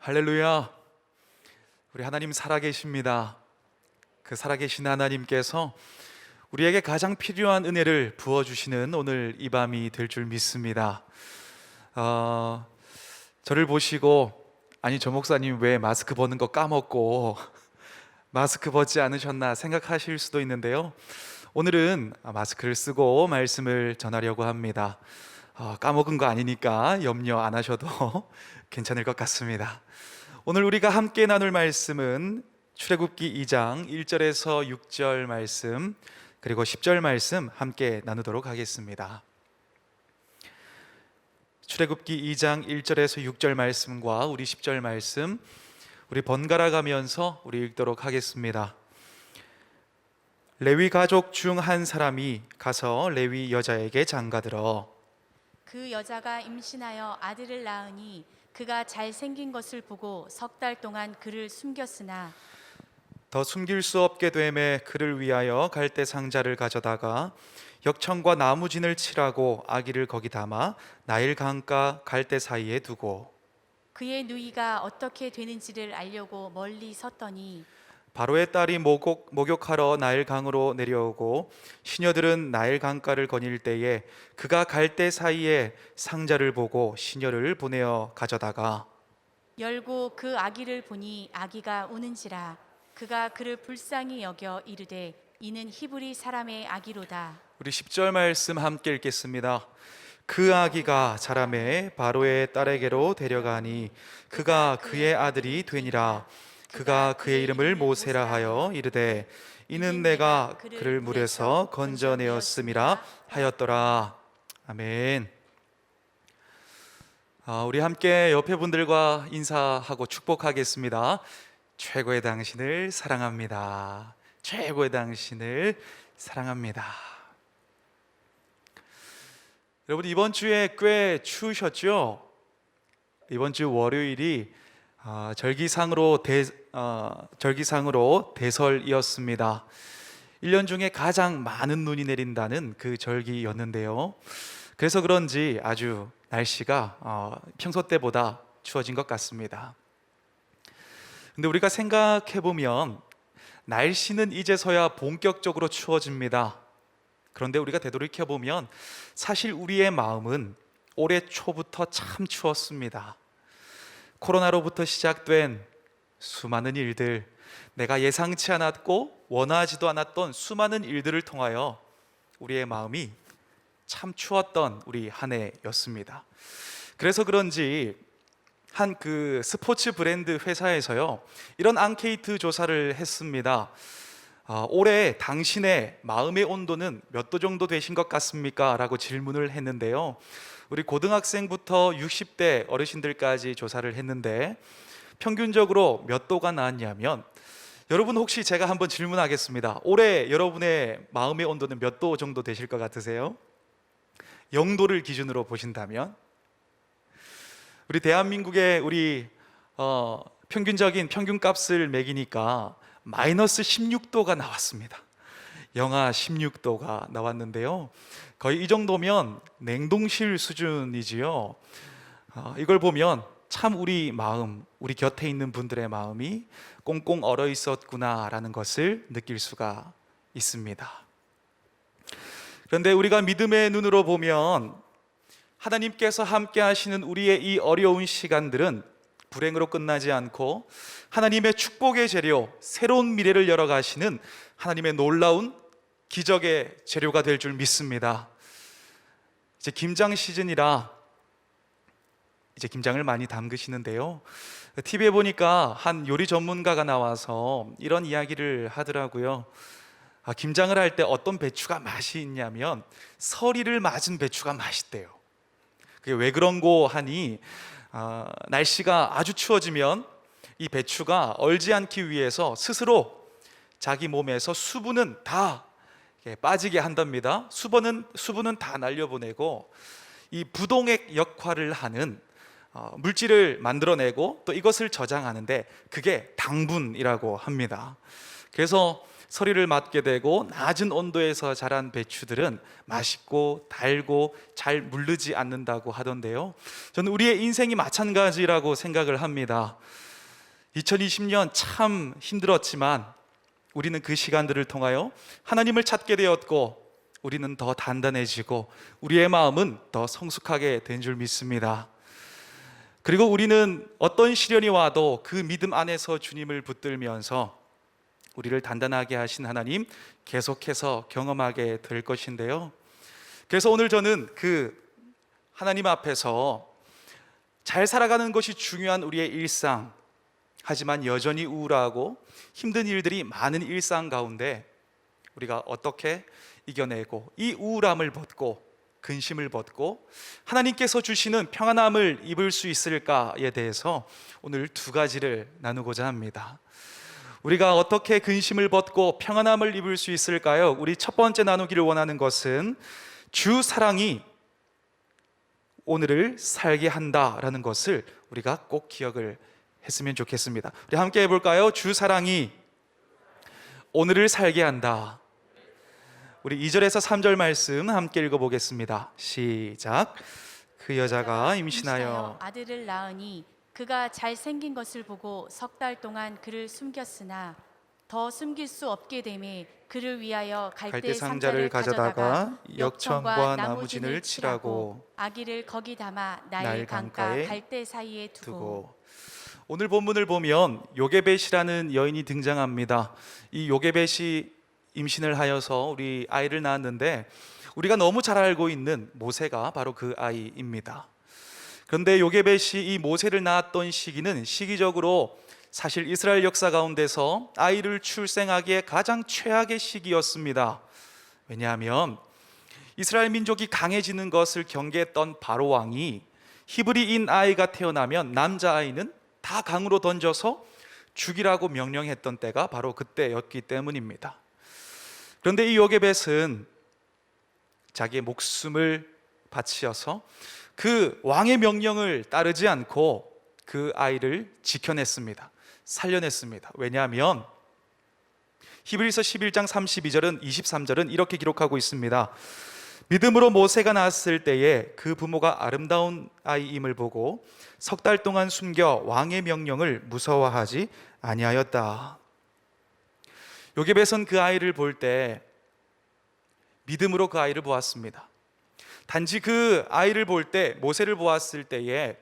할렐루야. 우리 하나님 살아계십니다. 그 살아계신 하나님께서 우리에게 가장 필요한 은혜를 부어주시는 오늘 이 밤이 될 줄 믿습니다. 저를 보시고 아니 저 목사님 왜 마스크 벗는 거 까먹고 마스크 벗지 않으셨나 생각하실 수도 있는데요, 오늘은 마스크를 쓰고 말씀을 전하려고 합니다. 까먹은 거 아니니까 염려 안 하셔도 괜찮을 것 같습니다. 오늘 우리가 함께 나눌 말씀은 출애굽기 2장 1절에서 6절 말씀, 그리고 10절 말씀 함께 나누도록 하겠습니다. 출애굽기 2장 1절에서 6절 말씀과 우리 10절 말씀, 우리 번갈아 가면서 우리 읽도록 하겠습니다. 레위 가족 중 한 사람이 가서 레위 여자에게 장가들어 그 여자가 임신하여 아들을 낳으니 그가 잘생긴 것을 보고 석 달 동안 그를 숨겼으나 더 숨길 수 없게 되매 그를 위하여 갈대 상자를 가져다가 역청과 나무진을 칠하고 아기를 거기 담아 나일 강가 갈대 사이에 두고 그의 누이가 어떻게 되는지를 알려고 멀리 섰더니 바로의 딸이 목욕하러 나일 강으로 내려오고 시녀들은 나일 강가를 거닐 때에 그가 갈대 사이에 상자를 보고 시녀를 보내어 가져다가 열고 그 아기를 보니 아기가 우는지라 그가 그를 불쌍히 여겨 이르되 이는 히브리 사람의 아기로다. 우리 10절 말씀 함께 읽겠습니다. 그 아기가 자라매 바로의 딸에게로 데려가니 그가 그의 아들이 되니라. 그가 그의 이름을 모세라 하여 이르되 이는 내가 그를 물에서 건져내었음이라 하였더라. 아멘. 우리 함께 옆에 분들과 인사하고 축복하겠습니다. 최고의 당신을 사랑합니다. 최고의 당신을 사랑합니다. 여러분, 이번 주에 꽤 추우셨죠? 이번 주 월요일이 절기상으로 대설이었습니다. 1년 중에 가장 많은 눈이 내린다는 그 절기였는데요, 그래서 그런지 아주 날씨가 평소 때보다 추워진 것 같습니다. 근데 우리가 생각해보면 날씨는 이제서야 본격적으로 추워집니다. 그런데 우리가 되돌이켜보면 사실 우리의 마음은 올해 초부터 참 추웠습니다. 코로나로부터 시작된 수많은 일들, 내가 예상치 않았고 원하지도 않았던 수많은 일들을 통하여 우리의 마음이 참 추웠던 우리 한 해였습니다. 그래서 그런지 한 스포츠 브랜드 회사에서요, 이런 앙케이트 조사를 했습니다. 올해 당신의 마음의 온도는 몇 도 정도 되신 것 같습니까? 라고 질문을 했는데요, 우리 고등학생부터 60대 어르신들까지 조사를 했는데 평균적으로 몇 도가 나왔냐면, 여러분 혹시 제가 한번 질문하겠습니다. 올해 여러분의 마음의 온도는 몇 도 정도 되실 것 같으세요? 0도를 기준으로 보신다면 우리 대한민국의 우리 평균적인 평균값을 매기니까 마이너스 16도가 나왔습니다. 영하 16도가 나왔는데요, 거의 이 정도면 냉동실 수준이지요. 이걸 보면 참 우리 마음, 우리 곁에 있는 분들의 마음이 꽁꽁 얼어 있었구나라는 것을 느낄 수가 있습니다. 그런데 우리가 믿음의 눈으로 보면 하나님께서 함께 하시는 우리의 이 어려운 시간들은 불행으로 끝나지 않고 하나님의 축복의 재료, 새로운 미래를 열어가시는 하나님의 놀라운 기적의 재료가 될 줄 믿습니다. 이제 김장 시즌이라 이제 김장을 많이 담그시는데요, TV에 보니까 한 요리 전문가가 나와서 이런 이야기를 하더라고요. 김장을 할 때 어떤 배추가 맛이 있냐면 서리를 맞은 배추가 맛있대요. 그게 왜 그런고 하니 날씨가 아주 추워지면 이 배추가 얼지 않기 위해서 스스로 자기 몸에서 수분은 다 빠지게 한답니다. 수분은 다 날려보내고 이 부동액 역할을 하는 물질을 만들어내고 또 이것을 저장하는데 그게 당분이라고 합니다. 그래서 서리를 맡게 되고 낮은 온도에서 자란 배추들은 맛있고 달고 잘 물르지 않는다고 하던데요. 저는 우리의 인생이 마찬가지라고 생각을 합니다. 2020년 참 힘들었지만 우리는 그 시간들을 통하여 하나님을 찾게 되었고 우리는 더 단단해지고 우리의 마음은 더 성숙하게 된 줄 믿습니다. 그리고 우리는 어떤 시련이 와도 그 믿음 안에서 주님을 붙들면서 우리를 단단하게 하신 하나님 계속해서 경험하게 될 것인데요. 그래서 오늘 저는 그 하나님 앞에서 잘 살아가는 것이 중요한 우리의 일상, 하지만 여전히 우울하고 힘든 일들이 많은 일상 가운데 우리가 어떻게 이겨내고 이 우울함을 벗고 근심을 벗고 하나님께서 주시는 평안함을 입을 수 있을까에 대해서 오늘 두 가지를 나누고자 합니다. 우리가 어떻게 근심을 벗고 평안함을 입을 수 있을까요? 우리 첫 번째 나누기를 원하는 것은 주 사랑이 오늘을 살게 한다라는 것을 우리가 꼭 기억을 했으면 좋겠습니다. 우리 함께 해볼까요? 주 사랑이 오늘을 살게 한다. 우리 2절에서 3절 말씀 함께 읽어보겠습니다. 시작. 그 여자가 임신하여 아들을 낳으니 그가 잘생긴 것을 보고 석 달 동안 그를 숨겼으나 더 숨길 수 없게 되매 그를 위하여 갈대 상자를 가져다가 역청과 나무진을 칠하고 아기를 거기 담아 나일 강가 갈대 사이에 두고. 오늘 본문을 보면 요게벳이라는 여인이 등장합니다. 이 요게벳이 임신을 하여서 우리 아이를 낳았는데 우리가 너무 잘 알고 있는 모세가 바로 그 아이입니다. 그런데 요게벳이 이 모세를 낳았던 시기는 시기적으로 사실 이스라엘 역사 가운데서 아이를 출생하기에 가장 최악의 시기였습니다. 왜냐하면 이스라엘 민족이 강해지는 것을 경계했던 바로 왕이 히브리인 아이가 태어나면 남자아이는 다 강으로 던져서 죽이라고 명령했던 때가 바로 그때였기 때문입니다. 그런데 이 요게벳은 자기의 목숨을 바치어서 그 왕의 명령을 따르지 않고 그 아이를 지켜냈습니다. 살려냈습니다. 왜냐하면 히브리서 11장 32절은 23절은 이렇게 기록하고 있습니다. 믿음으로 모세가 낳았을 때에 그 부모가 아름다운 아이임을 보고 석 달 동안 숨겨 왕의 명령을 무서워하지 아니하였다. 요게벳은 그 아이를 볼 때 믿음으로 그 아이를 보았습니다. 단지 그 아이를 볼 때, 모세를 보았을 때에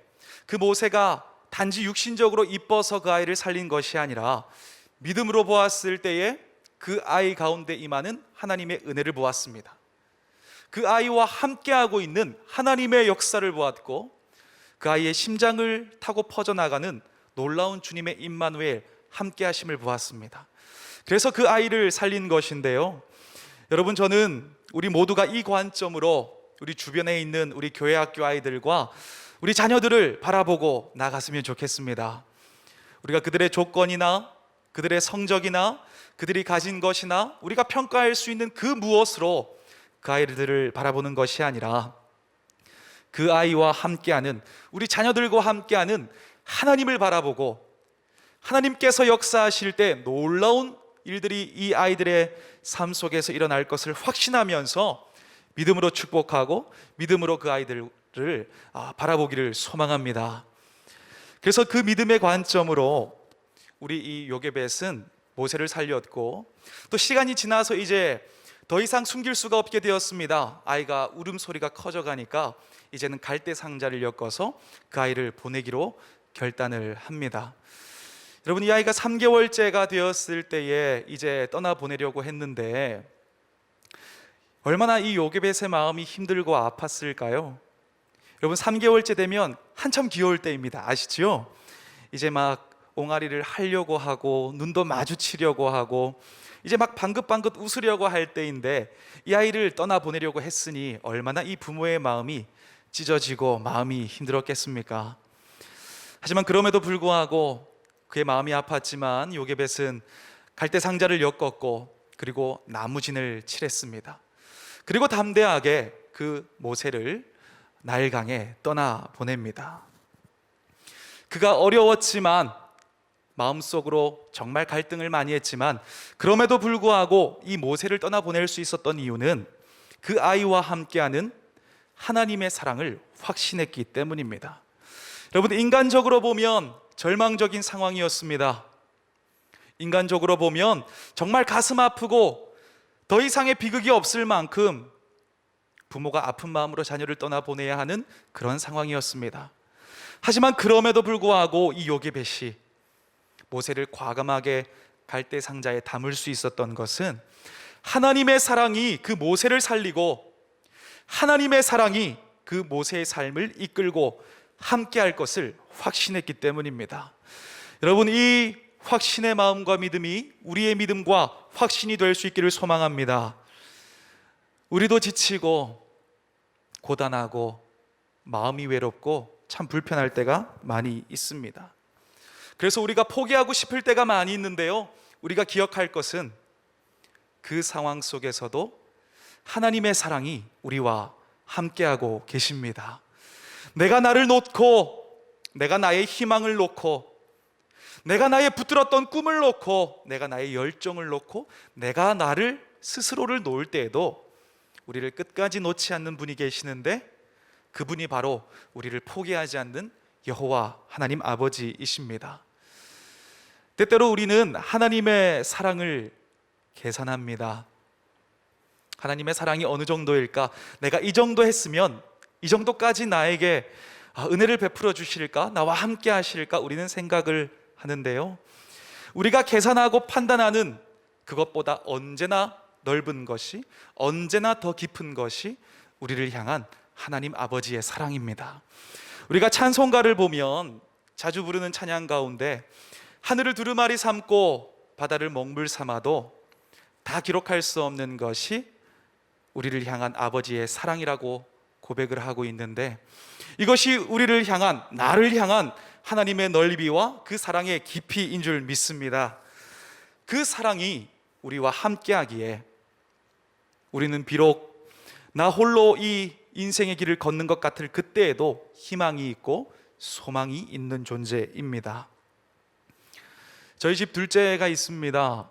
그 모세가 단지 육신적으로 이뻐서 그 아이를 살린 것이 아니라 믿음으로 보았을 때에 그 아이 가운데 임하는 하나님의 은혜를 보았습니다. 그 아이와 함께하고 있는 하나님의 역사를 보았고 그 아이의 심장을 타고 퍼져나가는 놀라운 주님의 임마누엘 함께하심을 보았습니다. 그래서 그 아이를 살린 것인데요. 여러분, 저는 우리 모두가 이 관점으로 우리 주변에 있는 우리 교회 학교 아이들과 우리 자녀들을 바라보고 나갔으면 좋겠습니다. 우리가 그들의 조건이나 그들의 성적이나 그들이 가진 것이나 우리가 평가할 수 있는 그 무엇으로 그 아이들을 바라보는 것이 아니라 그 아이와 함께하는, 우리 자녀들과 함께하는 하나님을 바라보고 하나님께서 역사하실 때 놀라운 일들이 이 아이들의 삶 속에서 일어날 것을 확신하면서 믿음으로 축복하고 믿음으로 그 아이들을 바라보기를 소망합니다. 그래서 그 믿음의 관점으로 우리 이 요게벳은 모세를 살렸고 또 시간이 지나서 이제 더 이상 숨길 수가 없게 되었습니다. 아이가 울음소리가 커져가니까 이제는 갈대 상자를 엮어서 그 아이를 보내기로 결단을 합니다. 여러분, 이 아이가 3개월째가 되었을 때에 이제 떠나보내려고 했는데 얼마나 이 요게벳의 마음이 힘들고 아팠을까요? 여러분, 3개월째 되면 한참 귀여울 때입니다. 아시죠? 이제 막 옹알이를 하려고 하고 눈도 마주치려고 하고 이제 막 방긋방긋 웃으려고 할 때인데 이 아이를 떠나보내려고 했으니 얼마나 이 부모의 마음이 찢어지고 마음이 힘들었겠습니까? 하지만 그럼에도 불구하고 그의 마음이 아팠지만 요게벳은 갈대 상자를 엮었고 그리고 나무진을 칠했습니다. 그리고 담대하게 그 모세를 나일강에 떠나 보냅니다. 그가 어려웠지만 마음속으로 정말 갈등을 많이 했지만 그럼에도 불구하고 이 모세를 떠나보낼 수 있었던 이유는 그 아이와 함께하는 하나님의 사랑을 확신했기 때문입니다. 여러분, 인간적으로 보면 절망적인 상황이었습니다. 인간적으로 보면 정말 가슴 아프고 더 이상의 비극이 없을 만큼 부모가 아픈 마음으로 자녀를 떠나보내야 하는 그런 상황이었습니다. 하지만 그럼에도 불구하고 이 요게벳이 모세를 과감하게 갈대 상자에 담을 수 있었던 것은 하나님의 사랑이 그 모세를 살리고 하나님의 사랑이 그 모세의 삶을 이끌고 함께할 것을 확신했기 때문입니다. 여러분, 이 확신의 마음과 믿음이 우리의 믿음과 확신이 될 수 있기를 소망합니다. 우리도 지치고 고단하고 마음이 외롭고 참 불편할 때가 많이 있습니다. 그래서 우리가 포기하고 싶을 때가 많이 있는데요, 우리가 기억할 것은 그 상황 속에서도 하나님의 사랑이 우리와 함께하고 계십니다. 내가 나를 놓고, 내가 나의 희망을 놓고, 내가 나의 붙들었던 꿈을 놓고, 내가 나의 열정을 놓고, 내가 나를 스스로를 놓을 때에도 우리를 끝까지 놓지 않는 분이 계시는데, 그분이 바로 우리를 포기하지 않는 여호와 하나님 아버지이십니다. 때때로 우리는 하나님의 사랑을 계산합니다. 하나님의 사랑이 어느 정도일까? 내가 이 정도 했으면 이 정도까지 나에게 은혜를 베풀어 주실까? 나와 함께 하실까? 우리는 생각을 하는데요, 우리가 계산하고 판단하는 그것보다 언제나 넓은 것이, 언제나 더 깊은 것이 우리를 향한 하나님 아버지의 사랑입니다. 우리가 찬송가를 보면 자주 부르는 찬양 가운데 하늘을 두루마리 삼고 바다를 먹물 삼아도 다 기록할 수 없는 것이 우리를 향한 아버지의 사랑이라고 고백을 하고 있는데, 이것이 우리를 향한, 나를 향한 하나님의 넓이와 그 사랑의 깊이인 줄 믿습니다. 그 사랑이 우리와 함께하기에 우리는 비록 나 홀로 이 인생의 길을 걷는 것 같을 그때에도 희망이 있고 소망이 있는 존재입니다. 저희 집 둘째가 있습니다.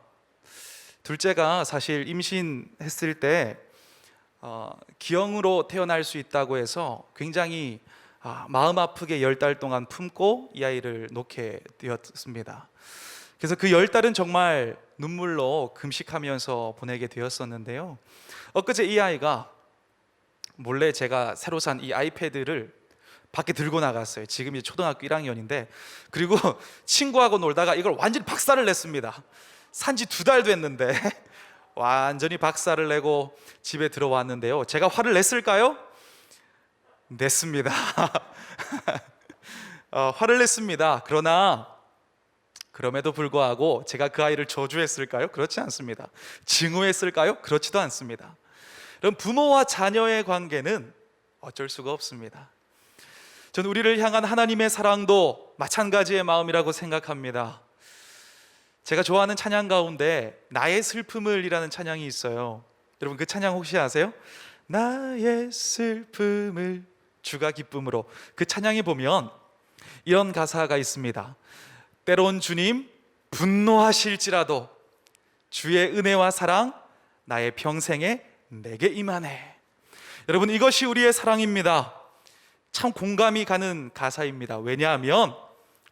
둘째가 사실 임신했을 때 기형으로 태어날 수 있다고 해서 굉장히 마음 아프게 10달 동안 품고 이 아이를 놓게 되었습니다. 그래서 그 10달은 정말 눈물로 금식하면서 보내게 되었었는데요, 엊그제 이 아이가 몰래 제가 새로 산 이 아이패드를 밖에 들고 나갔어요. 지금 이제 초등학교 1학년인데, 그리고 친구하고 놀다가 이걸 완전히 박살을 냈습니다. 산지 2달 됐는데 완전히 박살을 내고 집에 들어왔는데요, 제가 화를 냈을까요? 냈습니다. 화를 냈습니다. 그러나 그럼에도 불구하고 제가 그 아이를 저주했을까요? 그렇지 않습니다. 증오했을까요? 그렇지도 않습니다. 그럼 부모와 자녀의 관계는 어쩔 수가 없습니다. 저는 우리를 향한 하나님의 사랑도 마찬가지의 마음이라고 생각합니다. 제가 좋아하는 찬양 가운데 나의 슬픔을 이라는 찬양이 있어요. 여러분, 그 찬양 혹시 아세요? 나의 슬픔을 주가 기쁨으로. 그 찬양에 보면 이런 가사가 있습니다. 때론 주님 분노하실지라도 주의 은혜와 사랑 나의 평생에 내게 임하네. 여러분, 이것이 우리의 사랑입니다. 참 공감이 가는 가사입니다. 왜냐하면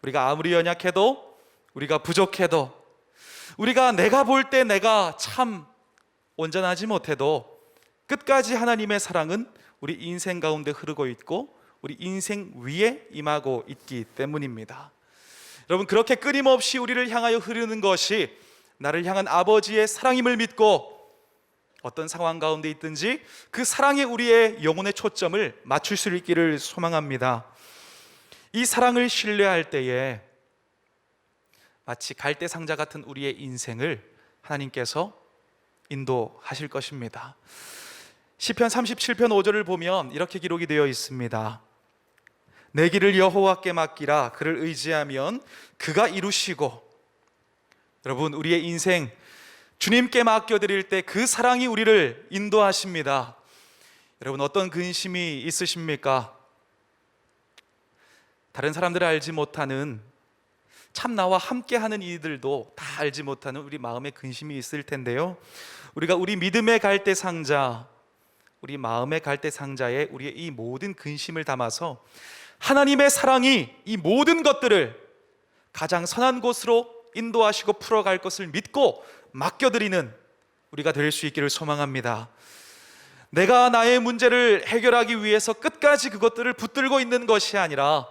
우리가 아무리 연약해도, 우리가 부족해도, 우리가 내가 볼 때 내가 참 온전하지 못해도 끝까지 하나님의 사랑은 우리 인생 가운데 흐르고 있고 우리 인생 위에 임하고 있기 때문입니다. 여러분, 그렇게 끊임없이 우리를 향하여 흐르는 것이 나를 향한 아버지의 사랑임을 믿고 어떤 상황 가운데 있든지 그 사랑에 우리의 영혼의 초점을 맞출 수 있기를 소망합니다. 이 사랑을 신뢰할 때에 마치 갈대 상자 같은 우리의 인생을 하나님께서 인도하실 것입니다. 시편 37편 5절을 보면 이렇게 기록이 되어 있습니다. 내 길을 여호와께 맡기라. 그를 의지하면 그가 이루시고. 여러분, 우리의 인생 주님께 맡겨드릴 때 그 사랑이 우리를 인도하십니다. 여러분, 어떤 근심이 있으십니까? 다른 사람들을 알지 못하는 참 나와 함께하는 이들도 다 알지 못하는 우리 마음의 근심이 있을 텐데요. 우리가 우리 믿음의 갈대 상자, 우리 마음의 갈대 상자에 우리의 이 모든 근심을 담아서 하나님의 사랑이 이 모든 것들을 가장 선한 곳으로 인도하시고 풀어갈 것을 믿고 맡겨드리는 우리가 될 수 있기를 소망합니다. 내가 나의 문제를 해결하기 위해서 끝까지 그것들을 붙들고 있는 것이 아니라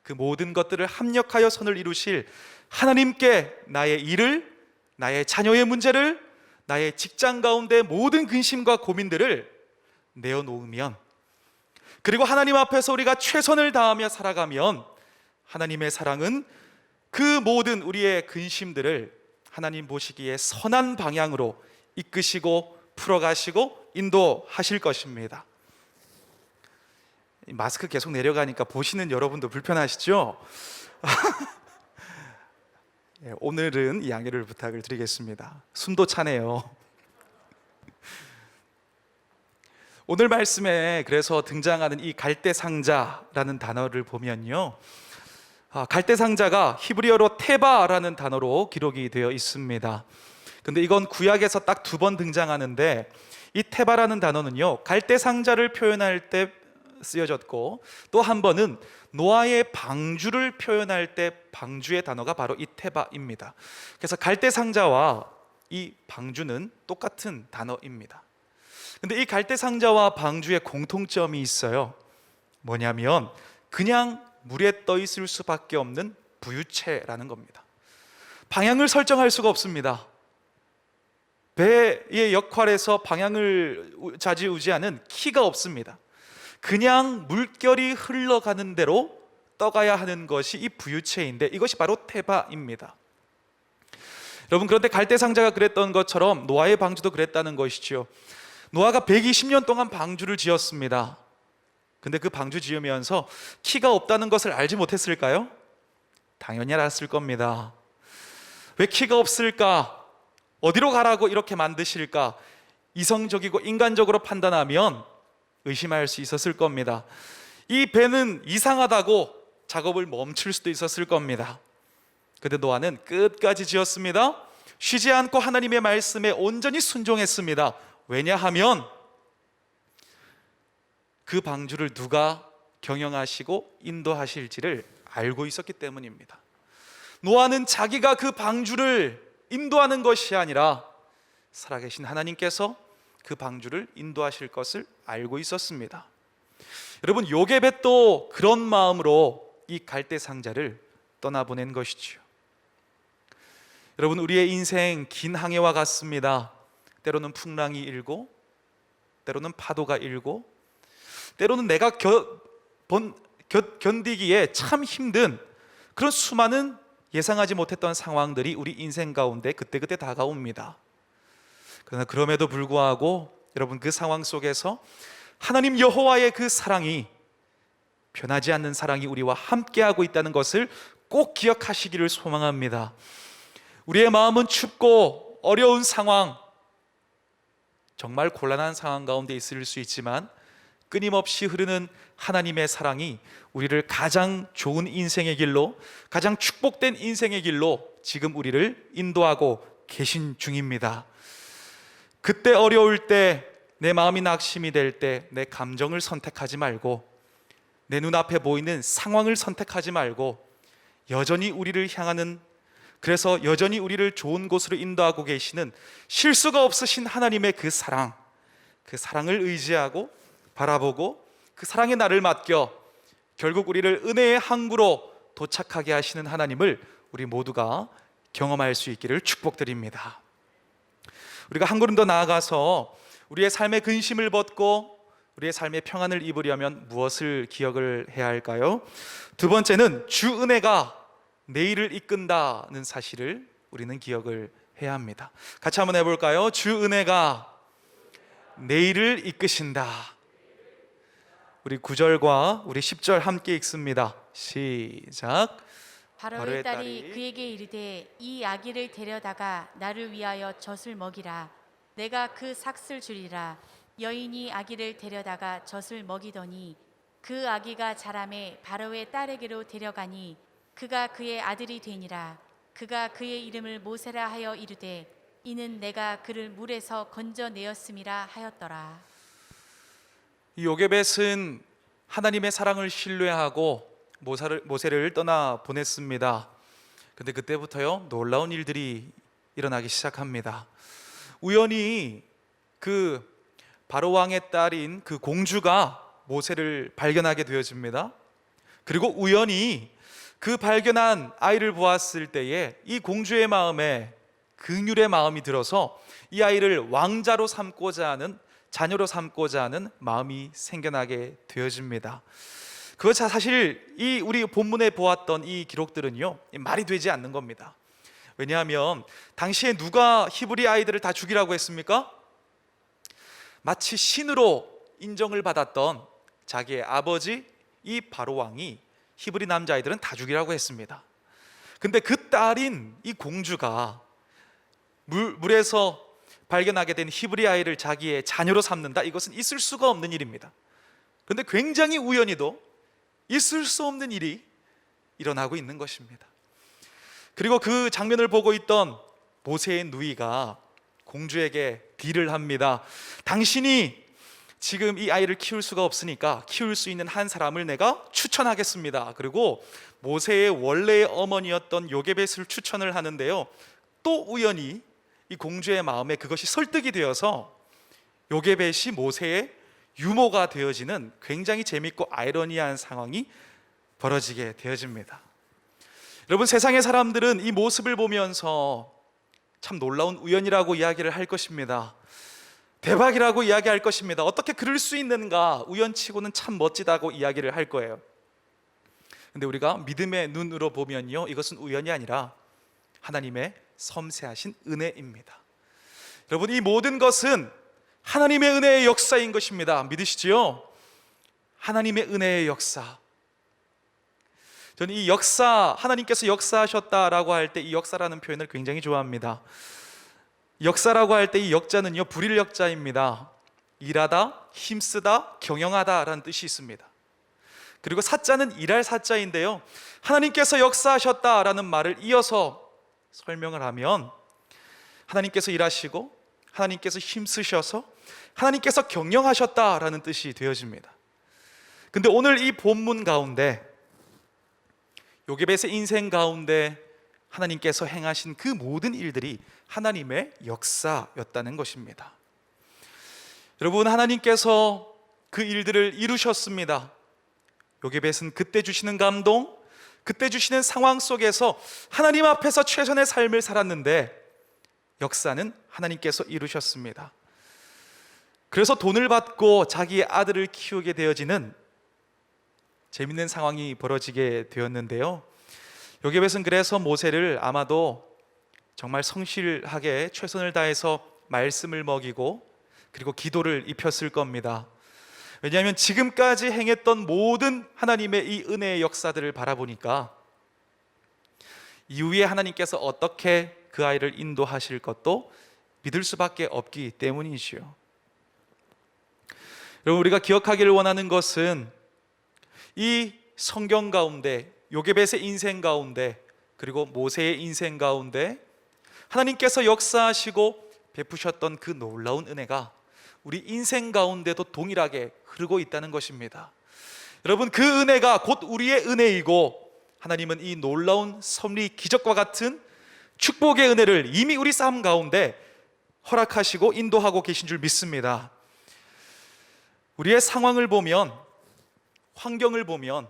그 모든 것들을 합력하여 선을 이루실 하나님께 나의 일을, 나의 자녀의 문제를, 나의 직장 가운데 모든 근심과 고민들을 내어놓으면, 그리고 하나님 앞에서 우리가 최선을 다하며 살아가면 하나님의 사랑은 그 모든 우리의 근심들을 하나님 보시기에 선한 방향으로 이끄시고 풀어가시고 인도하실 것입니다. 마스크 계속 내려가니까 보시는 여러분도 불편하시죠? 오늘은 양해를 부탁을 드리겠습니다. 숨도 차네요. 오늘 말씀에 그래서 등장하는 이 갈대 상자라는 단어를 보면요, 갈대 상자가 히브리어로 테바라는 단어로 기록이 되어 있습니다. 근데 이건 구약에서 딱 2번 등장하는데, 이 테바라는 단어는요, 갈대 상자를 표현할 때 쓰여졌고, 또 한 번은 노아의 방주를 표현할 때 방주의 단어가 바로 이 테바입니다. 그래서 갈대 상자와 이 방주는 똑같은 단어입니다. 근데 이 갈대 상자와 방주의 공통점이 있어요. 뭐냐면 그냥 물에 떠 있을 수밖에 없는 부유체라는 겁니다. 방향을 설정할 수가 없습니다. 배의 역할에서 방향을 좌지우지하는 키가 없습니다. 그냥 물결이 흘러가는 대로 떠가야 하는 것이 이 부유체인데, 이것이 바로 테바입니다. 여러분, 그런데 갈대 상자가 그랬던 것처럼 노아의 방주도 그랬다는 것이죠. 노아가 120년 동안 방주를 지었습니다. 근데 그 방주 지으면서 키가 없다는 것을 알지 못했을까요? 당연히 알았을 겁니다. 왜 키가 없을까? 어디로 가라고 이렇게 만드실까? 이성적이고 인간적으로 판단하면 의심할 수 있었을 겁니다. 이 배는 이상하다고 작업을 멈출 수도 있었을 겁니다. 근데 노아는 끝까지 지었습니다. 쉬지 않고 하나님의 말씀에 온전히 순종했습니다. 왜냐하면 그 방주를 누가 경영하시고 인도하실지를 알고 있었기 때문입니다. 노아는 자기가 그 방주를 인도하는 것이 아니라 살아계신 하나님께서 그 방주를 인도하실 것을 알고 있었습니다. 여러분, 요게벳도 그런 마음으로 이 갈대 상자를 떠나보낸 것이지요. 여러분, 우리의 인생 긴 항해와 같습니다. 때로는 풍랑이 일고, 때로는 파도가 일고, 때로는 내가 견디기에 참 힘든 그런 수많은 예상하지 못했던 상황들이 우리 인생 가운데 그때그때 다가옵니다. 그러나 그럼에도 불구하고 여러분, 그 상황 속에서 하나님 여호와의 그 사랑이, 변하지 않는 사랑이 우리와 함께하고 있다는 것을 꼭 기억하시기를 소망합니다. 우리의 마음은 춥고 어려운 상황, 정말 곤란한 상황 가운데 있을 수 있지만 끊임없이 흐르는 하나님의 사랑이 우리를 가장 좋은 인생의 길로, 가장 축복된 인생의 길로 지금 우리를 인도하고 계신 중입니다. 그때 어려울 때, 내 마음이 낙심이 될 때 내 감정을 선택하지 말고, 내 눈앞에 보이는 상황을 선택하지 말고, 여전히 우리를 향하는, 그래서 여전히 우리를 좋은 곳으로 인도하고 계시는 실수가 없으신 하나님의 그 사랑, 그 사랑을 의지하고 바라보고 그 사랑의 나를 맡겨 결국 우리를 은혜의 항구로 도착하게 하시는 하나님을 우리 모두가 경험할 수 있기를 축복드립니다. 우리가 한 걸음 더 나아가서 우리의 삶의 근심을 벗고 우리의 삶의 평안을 입으려면 무엇을 기억을 해야 할까요? 두 번째는 주 은혜가 내일을 이끈다는 사실을 우리는 기억을 해야 합니다. 같이 한번 해볼까요? 주 은혜가 내일을 이끄신다. 우리 9절과 우리 10절 함께 읽습니다. 시작. 바로의 딸이 그에게 이르되 이 아기를 데려다가 나를 위하여 젖을 먹이라. 내가 그 삭슬 주리라. 여인이 아기를 데려다가 젖을 먹이더니 그 아기가 자라매 바로의 딸에게로 데려가니 그가 그의 아들이 되니라. 그가 그의 이름을 모세라 하여 이르되 이는 내가 그를 물에서 건져내었음이라 하였더라. 이 요게벳은 하나님의 사랑을 신뢰하고 모세를 떠나 보냈습니다. 근데 그때부터요 놀라운 일들이 일어나기 시작합니다. 우연히 그 바로 왕의 딸인 그 공주가 모세를 발견하게 되어집니다. 그리고 우연히 그 발견한 아이를 보았을 때에 이 공주의 마음에 긍휼의 마음이 들어서 이 아이를 왕자로 삼고자 하는, 자녀로 삼고자 하는 마음이 생겨나게 되어집니다. 그것 사실 이 우리 본문에 보았던 이 기록들은요 말이 되지 않는 겁니다. 왜냐하면 당시에 누가 히브리 아이들을 다 죽이라고 했습니까? 마치 신으로 인정을 받았던 자기의 아버지 이 바로 왕이 히브리 남자아이들은 다 죽이라고 했습니다. 근데 그 딸인 이 공주가 물에서 발견하게 된 히브리 아이를 자기의 자녀로 삼는다? 이것은 있을 수가 없는 일입니다. 그런데 굉장히 우연히도 있을 수 없는 일이 일어나고 있는 것입니다. 그리고 그 장면을 보고 있던 모세의 누이가 공주에게 딜을 합니다. 당신이 지금 이 아이를 키울 수가 없으니까 키울 수 있는 한 사람을 내가 추천하겠습니다. 그리고 모세의 원래의 어머니였던 요게벳을 추천을 하는데요, 또 우연히 이 공주의 마음에 그것이 설득이 되어서 요게벳이 모세의 유모가 되어지는 굉장히 재밌고 아이러니한 상황이 벌어지게 되어집니다. 여러분, 세상의 사람들은 이 모습을 보면서 참 놀라운 우연이라고 이야기를 할 것입니다. 대박이라고 이야기할 것입니다. 어떻게 그럴 수 있는가, 우연치고는 참 멋지다고 이야기를 할 거예요. 근데 우리가 믿음의 눈으로 보면요, 이것은 우연이 아니라 하나님의 섬세하신 은혜입니다. 여러분, 이 모든 것은 하나님의 은혜의 역사인 것입니다. 믿으시지요? 하나님의 은혜의 역사. 저는 이 역사, 하나님께서 역사하셨다라고 할 때 이 역사라는 표현을 굉장히 좋아합니다. 역사라고 할 때 이 역자는요 불일 역자입니다. 일하다, 힘쓰다, 경영하다라는 뜻이 있습니다. 그리고 사자는 일할 사자인데요, 하나님께서 역사하셨다라는 말을 이어서 설명을 하면 하나님께서 일하시고 하나님께서 힘쓰셔서 하나님께서 경영하셨다라는 뜻이 되어집니다. 근데 오늘 이 본문 가운데 요게벳의 인생 가운데 하나님께서 행하신 그 모든 일들이 하나님의 역사였다는 것입니다. 여러분, 하나님께서 그 일들을 이루셨습니다. 요게벳은 그때 주시는 감동, 그때 주시는 상황 속에서 하나님 앞에서 최선의 삶을 살았는데 역사는 하나님께서 이루셨습니다. 그래서 돈을 받고 자기의 아들을 키우게 되어지는 재밌는 상황이 벌어지게 되었는데요, 요게벳은 그래서 모세를 아마도 정말 성실하게 최선을 다해서 말씀을 먹이고 그리고 기도를 입혔을 겁니다. 왜냐하면 지금까지 행했던 모든 하나님의 이 은혜의 역사들을 바라보니까 이후에 하나님께서 어떻게 그 아이를 인도하실 것도 믿을 수밖에 없기 때문이지요. 여러분, 우리가 기억하기를 원하는 것은 이 성경 가운데, 요게벳의 인생 가운데, 그리고 모세의 인생 가운데 하나님께서 역사하시고 베푸셨던 그 놀라운 은혜가 우리 인생 가운데도 동일하게 흐르고 있다는 것입니다. 여러분, 그 은혜가 곧 우리의 은혜이고 하나님은 이 놀라운 섭리, 기적과 같은 축복의 은혜를 이미 우리 삶 가운데 허락하시고 인도하고 계신 줄 믿습니다. 우리의 상황을 보면, 환경을 보면,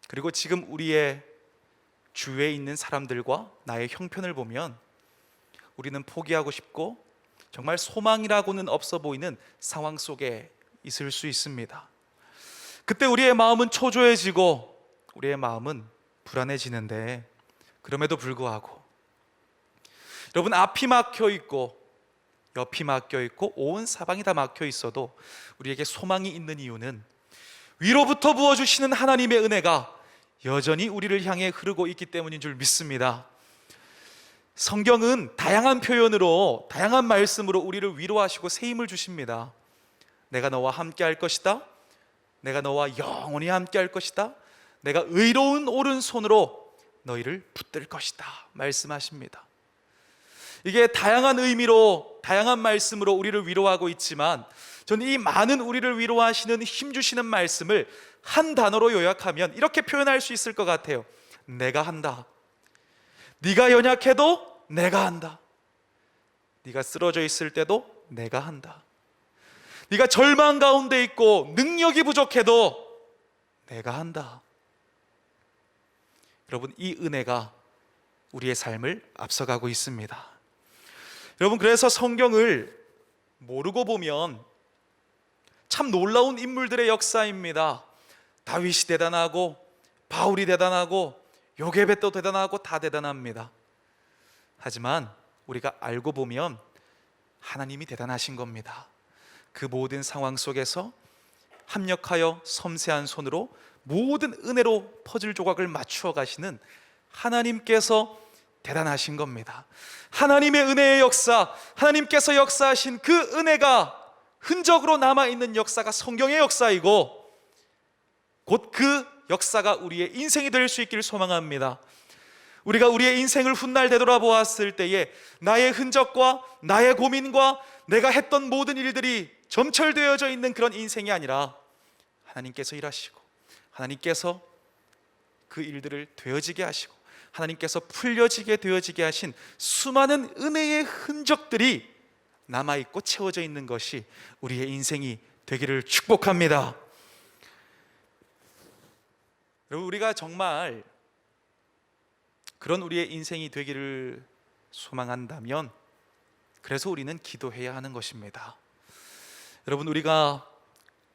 그리고 지금 우리의 주위에 있는 사람들과 나의 형편을 보면 우리는 포기하고 싶고 정말 소망이라고는 없어 보이는 상황 속에 있을 수 있습니다. 그때 우리의 마음은 초조해지고 우리의 마음은 불안해지는데, 그럼에도 불구하고 여러분, 앞이 막혀 있고 옆이 막혀 있고 온 사방이 다 막혀 있어도 우리에게 소망이 있는 이유는 위로부터 부어주시는 하나님의 은혜가 여전히 우리를 향해 흐르고 있기 때문인 줄 믿습니다. 성경은 다양한 표현으로, 다양한 말씀으로 우리를 위로하시고 새 힘을 주십니다. 내가 너와 함께 할 것이다, 내가 너와 영원히 함께 할 것이다, 내가 의로운 오른손으로 너희를 붙들 것이다 말씀하십니다. 이게 다양한 의미로, 다양한 말씀으로 우리를 위로하고 있지만, 저는 이 많은 우리를 위로하시는, 힘주시는 말씀을 한 단어로 요약하면 이렇게 표현할 수 있을 것 같아요. 내가 한다. 네가 연약해도 내가 한다. 네가 쓰러져 있을 때도 내가 한다. 네가 절망 가운데 있고 능력이 부족해도 내가 한다. 여러분, 이 은혜가 우리의 삶을 앞서가고 있습니다. 여러분, 그래서 성경을 모르고 보면 참 놀라운 인물들의 역사입니다. 다윗이 대단하고, 바울이 대단하고, 요게벳도 대단하고, 다 대단합니다. 하지만 우리가 알고 보면 하나님이 대단하신 겁니다. 그 모든 상황 속에서 합력하여 섬세한 손으로 모든 은혜로 퍼즐 조각을 맞추어 가시는 하나님께서 대단하신 겁니다. 하나님의 은혜의 역사, 하나님께서 역사하신 그 은혜가 흔적으로 남아있는 역사가 성경의 역사이고, 곧 그 역사가 우리의 인생이 될 수 있기를 소망합니다. 우리가 우리의 인생을 훗날 되돌아보았을 때에 나의 흔적과 나의 고민과 내가 했던 모든 일들이 점철되어져 있는 그런 인생이 아니라, 하나님께서 일하시고, 하나님께서 그 일들을 되어지게 하시고, 하나님께서 풀려지게 되어지게 하신 수많은 은혜의 흔적들이 남아있고 채워져 있는 것이 우리의 인생이 되기를 축복합니다. 여러분, 우리가 정말 그런 우리의 인생이 되기를 소망한다면, 그래서 우리는 기도해야 하는 것입니다. 여러분, 우리가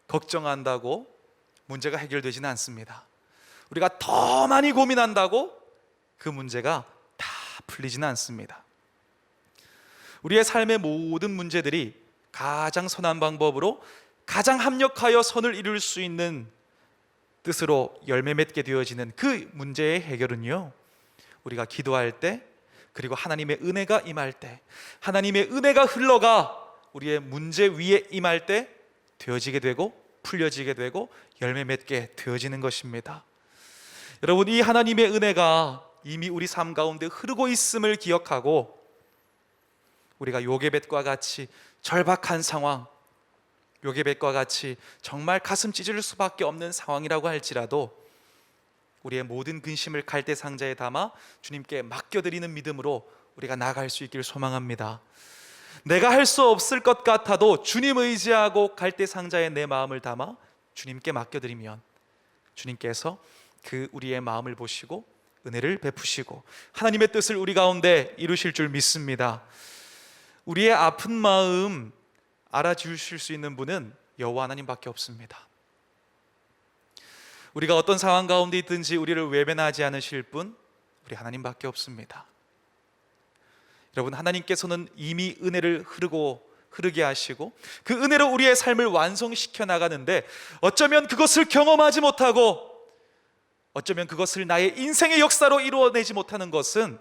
걱정한다고 문제가 해결되지는 않습니다. 우리가 더 많이 고민한다고 그 문제가 다 풀리지는 않습니다. 우리의 삶의 모든 문제들이 가장 선한 방법으로 가장 합력하여 선을 이룰 수 있는 뜻으로 열매 맺게 되어지는 그 문제의 해결은요, 우리가 기도할 때, 그리고 하나님의 은혜가 임할 때, 하나님의 은혜가 흘러가 우리의 문제 위에 임할 때 되어지게 되고 풀려지게 되고 열매 맺게 되어지는 것입니다. 여러분, 이 하나님의 은혜가 이미 우리 삶 가운데 흐르고 있음을 기억하고, 우리가 요게벳과 같이 절박한 상황, 요게벳과 같이 정말 가슴 찢을 수밖에 없는 상황이라고 할지라도 우리의 모든 근심을 갈대 상자에 담아 주님께 맡겨드리는 믿음으로 우리가 나아갈 수 있기를 소망합니다. 내가 할 수 없을 것 같아도 주님 의지하고 갈대 상자에 내 마음을 담아 주님께 맡겨드리면 주님께서 그 우리의 마음을 보시고 은혜를 베푸시고 하나님의 뜻을 우리 가운데 이루실 줄 믿습니다. 우리의 아픈 마음 알아주실 수 있는 분은 여호와 하나님밖에 없습니다. 우리가 어떤 상황 가운데 있든지 우리를 외면하지 않으실 분, 우리 하나님밖에 없습니다. 여러분, 하나님께서는 이미 은혜를 흐르게 하시고 그 은혜로 우리의 삶을 완성시켜 나가는데, 어쩌면 그것을 경험하지 못하고 어쩌면 그것을 나의 인생의 역사로 이루어내지 못하는 것은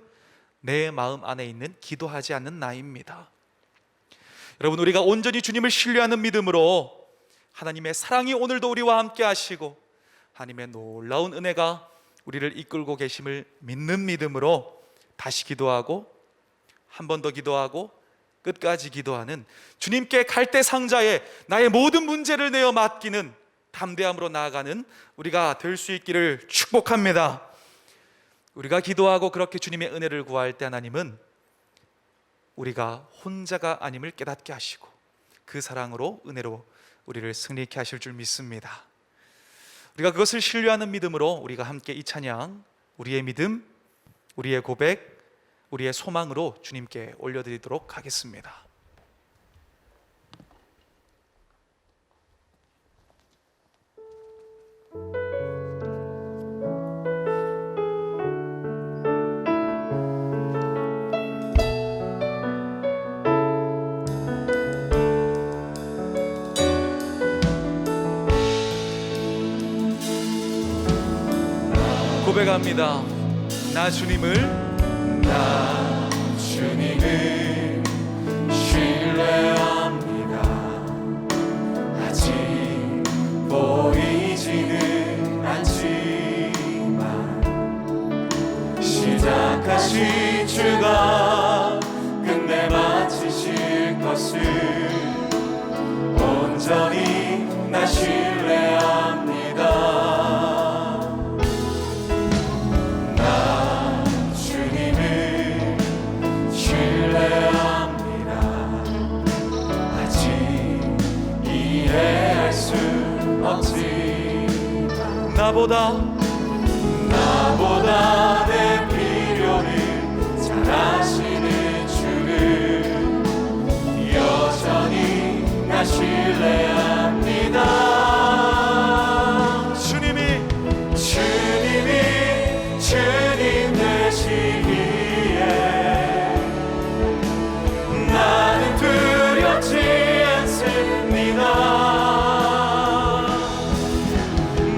내 마음 안에 있는 기도하지 않는 나입니다. 여러분, 우리가 온전히 주님을 신뢰하는 믿음으로 하나님의 사랑이 오늘도 우리와 함께 하시고 하나님의 놀라운 은혜가 우리를 이끌고 계심을 믿는 믿음으로 다시 기도하고 한 번 더 기도하고 끝까지 기도하는, 주님께 갈대 상자에 나의 모든 문제를 내어 맡기는 담대함으로 나아가는 우리가 될 수 있기를 축복합니다. 우리가 기도하고 그렇게 주님의 은혜를 구할 때 하나님은 우리가 혼자가 아님을 깨닫게 하시고 그 사랑으로, 은혜로 우리를 승리케 하실 줄 믿습니다. 우리가 그것을 신뢰하는 믿음으로 우리가 함께 이 찬양, 우리의 믿음, 우리의 고백, 우리의 소망으로 주님께 올려드리도록 하겠습니다. 고백합니다. 나 주님을 신뢰합니다. 아직 보이지는 않지만 하신 주가 끝내 마치실 것을 온전히 나 신뢰합니다. 나 주님을 신뢰합니다. 아직 이해할 수 없지만 나보다 내 필요를 잘 아시는 주를 여전히 나 신뢰합니다. 주님이 주님 되시기에 나는 두렵지 않습니다.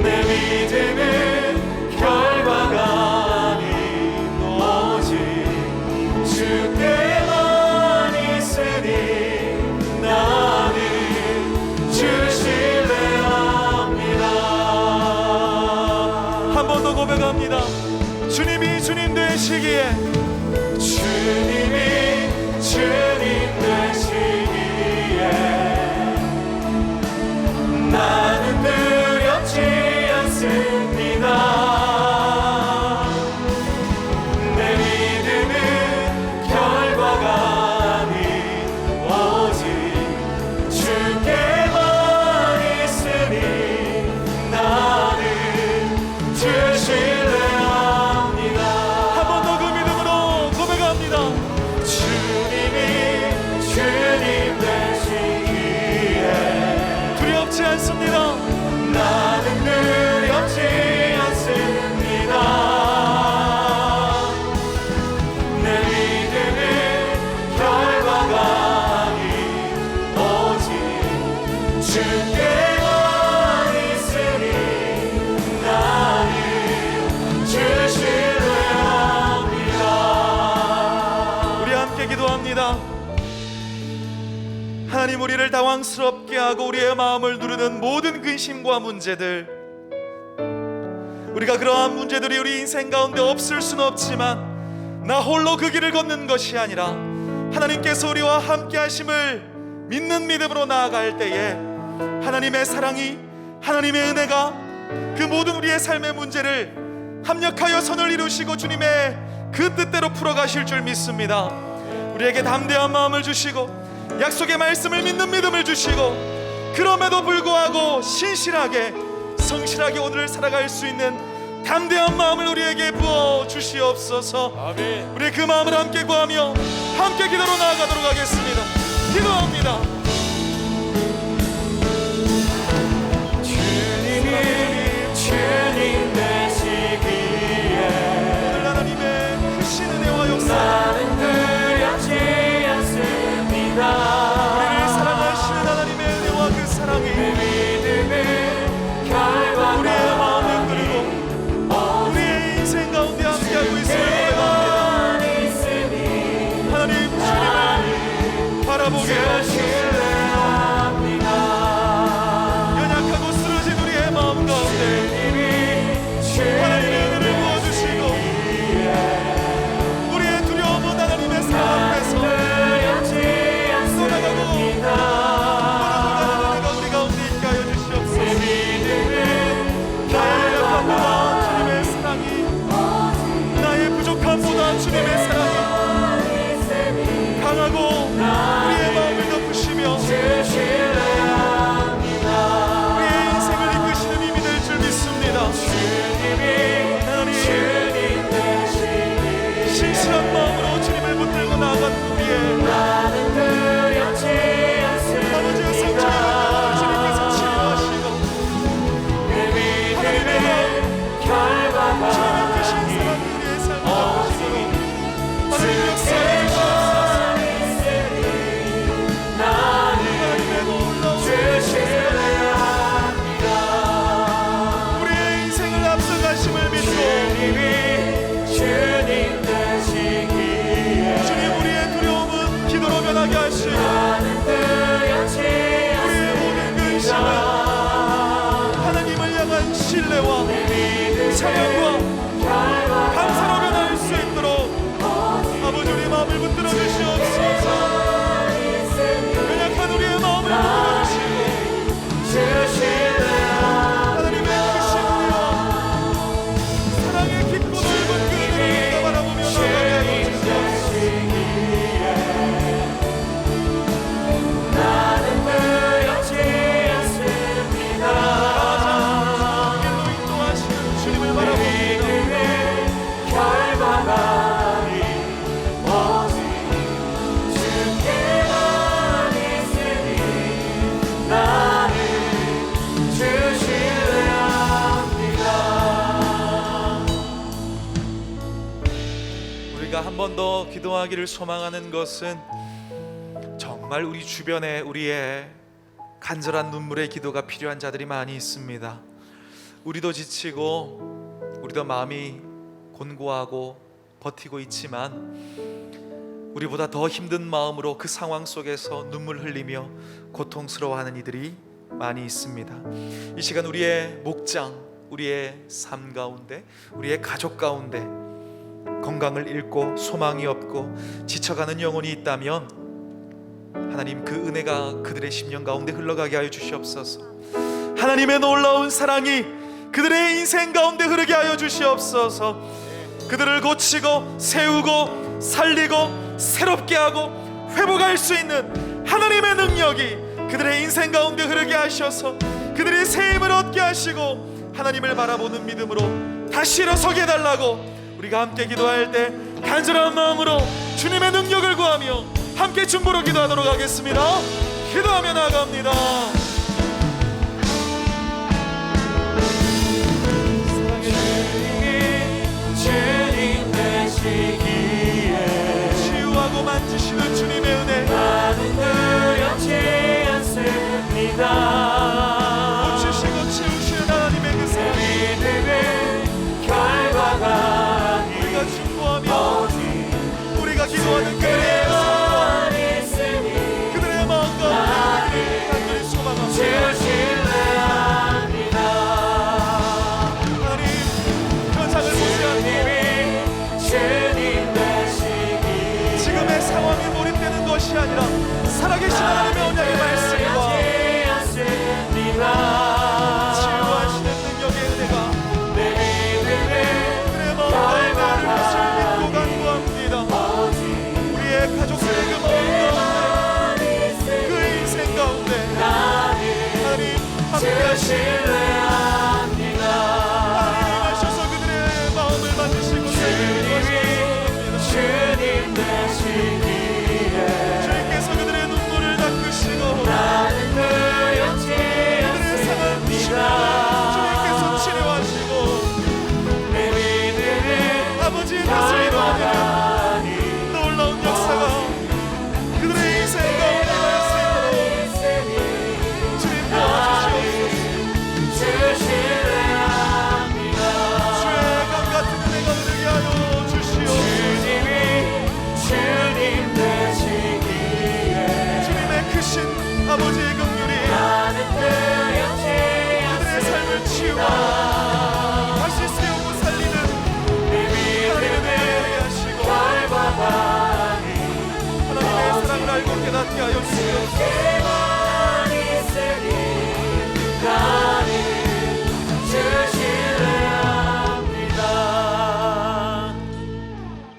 내 믿음은 결과가 아닌 오직 주께만 있으니 나는 주 신뢰합니다. 한 번 더 고백합니다. 주님이 주님 되시기에 나는 두렵지 않습니다. 내 믿음은 결과가 아닌 오직 주께만 있으니 나는 주 신뢰합니다. 한 번 더 그 믿음으로 고백합니다. 주님이 주님 되시기에 두렵지 않습니다. 나는 두렵지 않습니다. 내 믿음은 결과가 아닌 오직 주께만 있으니 나는 주 신뢰합니다. 우리 함께 기도합니다. 하나님, 우리를 당황스럽게 하고 우리의 마음을 누르는 모든 근심과 문제들, 우리가 그러한 문제들이 우리 인생 가운데 없을 수는 없지만 나 홀로 그 길을 걷는 것이 아니라 하나님께서 우리와 함께 하심을 믿는 믿음으로 나아갈 때에 하나님의 사랑이, 하나님의 은혜가 그 모든 우리의 삶의 문제를 합력하여 선을 이루시고 주님의 그 뜻대로 풀어가실 줄 믿습니다. 우리에게 담대한 마음을 주시고 약속의 말씀을 믿는 믿음을 주시고 그럼에도 불구하고 신실하게 성실하게 오늘을 살아갈 수 있는 담대한 마음을 우리에게 부어 주시옵소서. 아멘. 우리 그 마음을 함께 구하며 함께 기도로 나아가도록 하겠습니다. 기도합니다. 주님 되시기에 오늘 하나님의 크신 은혜와 역사 나는 두렵지 않습니다. 우리를 사랑하시는 하나님의 은혜와 그 사랑이 내 믿음을 결과가 우리의 마음을 끌고 우리의 인생 가운데 함께하고 있음을 고백합니다. 하나님, 주님을 바라보게 하시옵소서. 연약하고 쓰러진 우리의 마음 가운데 하나님의 은혜를 부어주시고 우리의 두려움은 하나님의 사랑 앞에서 쏟아가고 모든 우리 가운데 있게 하여 주시옵소서. 나의 연약함보다 주님의 사랑이, 나의 부족함보다 주님의 사랑이 강하고 우리의 마음을 덮으시며 우리의 인생을 이끄시는 힘이 될 줄 믿습니다. 하나님, 신실한 마음으로 주님을 붙들고 나아간 우리의 아버지의 상처를 주님께서 치유하시고 하나님의 주님의 크신 사랑이 우리의 삶을 덮으시고 하나님 역사해 주시옵소서. 하나님의 놀라운 우리의 인생을 앞서가심을 믿고 주님 되시기 우리가 한 번 더 기도하기를 소망하는 것은 정말 우리 주변에 우리의 간절한 눈물의 기도가 필요한 자들이 많이 있습니다. 우리도 지치고 우리도 마음이 곤고하고 버티고 있지만 우리보다 더 힘든 마음으로 그 상황 속에서 눈물 흘리며 고통스러워하는 이들이 많이 있습니다. 이 시간 우리의 목장, 우리의 삶 가운데, 우리의 가족 가운데 건강을 잃고 소망이 없고 지쳐가는 영혼이 있다면 하나님 그 은혜가 그들의 심령 가운데 흘러가게 하여 주시옵소서. 하나님의 놀라운 사랑이 그들의 인생 가운데 흐르게 하여 주시옵소서. 그들을 고치고 세우고 살리고 새롭게 하고 회복할 수 있는 하나님의 능력이 그들의 인생 가운데 흐르게 하셔서 그들이 새 힘을 얻게 하시고 하나님을 바라보는 믿음으로 다시 일어서게 해달라고 우리가 함께 기도할 때 간절한 마음으로 주님의 능력을 구하며 함께 중보로 기도하도록 하겠습니다. 기도하며 나아갑니다. 주님 되시기에 치유하고 만지시는 주님의 은혜 나는 두렵지 않습니다. 고치시고 치우시는 하나님의 그 사랑 믿음의 결과가 우리가 중보하며 우리가 기도하는 그들의 가만히 있으니 그들의 마음 가운데 간절히 소망합니다. 주실래합니다. 하나님 현상을 보지 않고 주님 되시기에 지금의 상황에 몰입되는 것이 아니라 살아계신 하나님의 언약의 말씀과 치유하시는 능력의 은혜가 내 믿음의 그들의 마음 가운데 것을 믿고 간구합니다. 우리의 가족들의 그 마음 가운데 그 인생 가운데 하나님 함께 하시고 하나님 임하셔서 그들의 마음을 만드시고 주님 되시기에 주님께서 그들의 눈물을 닦으시고 나는 두렵지 그들의 상을 부시고 주님께서 치료하시고 내 믿음의 아버지의 뜻을 이루어내는 놀라운 역사가 그들의 인생 가운데 일어날 수 있도록 주님 도와주시옵소서. 주실래합니다. 주의 강 같은 은혜가 흐르게 하여 주시옵소서. 주님 되시기에 주님의 크신 아버지의 긍휼이 나는 두렵지 그들의 삶을 치유하고 다시 세우고 살리는 내 하나님의 믿음의 은혜를 하시고 결과가 하나님의 사랑을 알고 깨닫게 하여 주시옵소서. 가만히 있으니 나는 주실래합니다.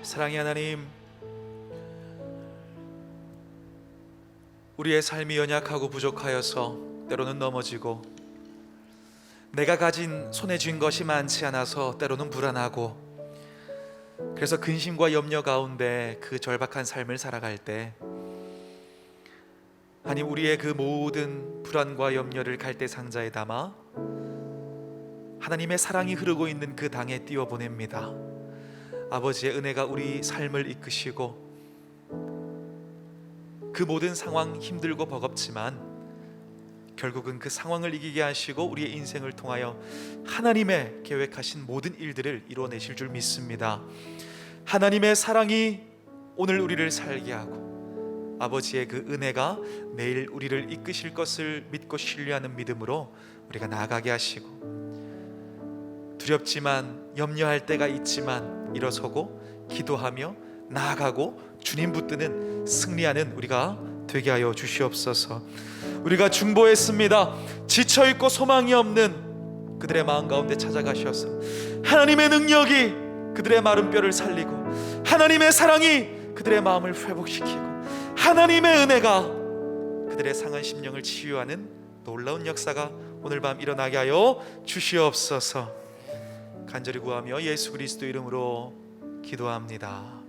사랑의 하나님, 우리의 삶이 연약하고 부족하여서 때로는 넘어지고 내가 가진 손에 쥔 것이 많지 않아서 때로는 불안하고 그래서 근심과 염려 가운데 그 절박한 삶을 살아갈 때 하나님 우리의 그 모든 불안과 염려를 갈대 상자에 담아 하나님의 사랑이 흐르고 있는 그 당에 띄워 보냅니다. 아버지의 은혜가 우리 삶을 이끄시고 그 모든 상황 힘들고 버겁지만 결국은 그 상황을 이기게 하시고 우리의 인생을 통하여 하나님의 계획하신 모든 일들을 이루어내실 줄 믿습니다. 하나님의 사랑이 오늘 우리를 살게 하고 아버지의 그 은혜가 내일 우리를 이끄실 것을 믿고 신뢰하는 믿음으로 우리가 나아가게 하시고 두렵지만 염려할 때가 있지만 일어서고 기도하며 나아가고 주님 붙드는 승리하는 우리가 되게 하여 주시옵소서. 우리가 중보했습니다. 지쳐있고 소망이 없는 그들의 마음 가운데 찾아가셔서 하나님의 능력이 그들의 마른 뼈를 살리고 하나님의 사랑이 그들의 마음을 회복시키고 하나님의 은혜가 그들의 상한 심령을 치유하는 놀라운 역사가 오늘 밤 일어나게 하여 주시옵소서. 간절히 구하며 예수 그리스도 이름으로 기도합니다.